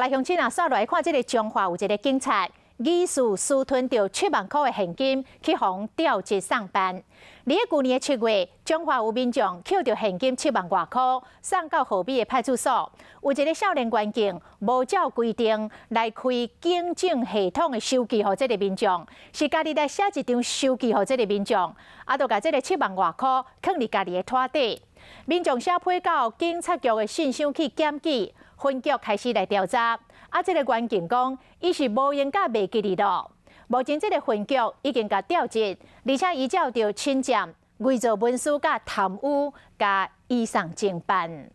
来，乡亲啊，刷来看这个中华有一个警察，疑似私吞着7万块的现金去互调职上班。在去年7月，中华有民众捡着现金7万多块，送到河边的派出所。有一个少年员警无照规定来开警政系统的收据，予这个民众是家己来写一张收据，予这个民众，就把这个7万多块放伫家己的拖底。民众写批到警察局的信箱去检举。 分局开始来调查，这个员警讲，伊是无闲甲袂记哩咯。目前这个分局已经甲调职，而且依照着侵占、伪造文书、甲贪污，甲移送侦办。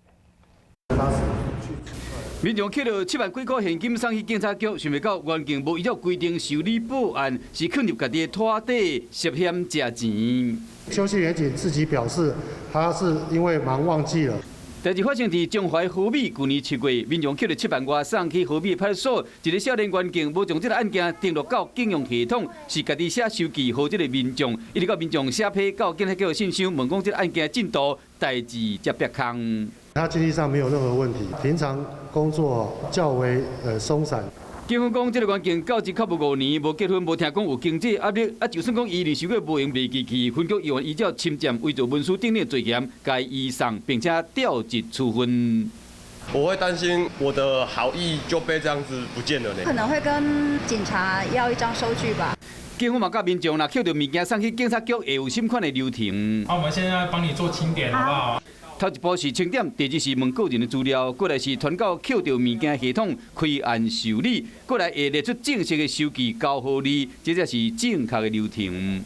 民众捡到7万几块现金送去警察局，想袂到员警无依照规定受理报案，是放入家己的拖底，涉嫌食钱。邱姓员警自己表示，他是因为忙忘记了。 代志发生伫中华河美，去年7月，民众捡了7万外送去河美派出所，一个少年员警无将这个案件登录到警用系统，是家己写收据予这个民众，一直到民众写批到警察局的信箱，问讲这个案件进度，代志才别空。他经济上没有任何问题，平常工作较为松散。 警方讲，这个员警到职较无5年，无结婚，无听讲有经济压力，就算讲伊履收过无用未记去，分局依照侵占、伪造文书等的罪嫌，该移送并且调职处分。我会担心我的好意就被这样子不见了呢。可能会跟警察要一张收据吧。警方嘛，甲民众若捡到物件送去警察局，会有什款的流程？我们现在帮你做清点，好不好？ 头一步是清点，第二是问个人的资料，过来是传到捡到物件系统开案受理，过来会列出正式的收据交予你，这才是正确的流程。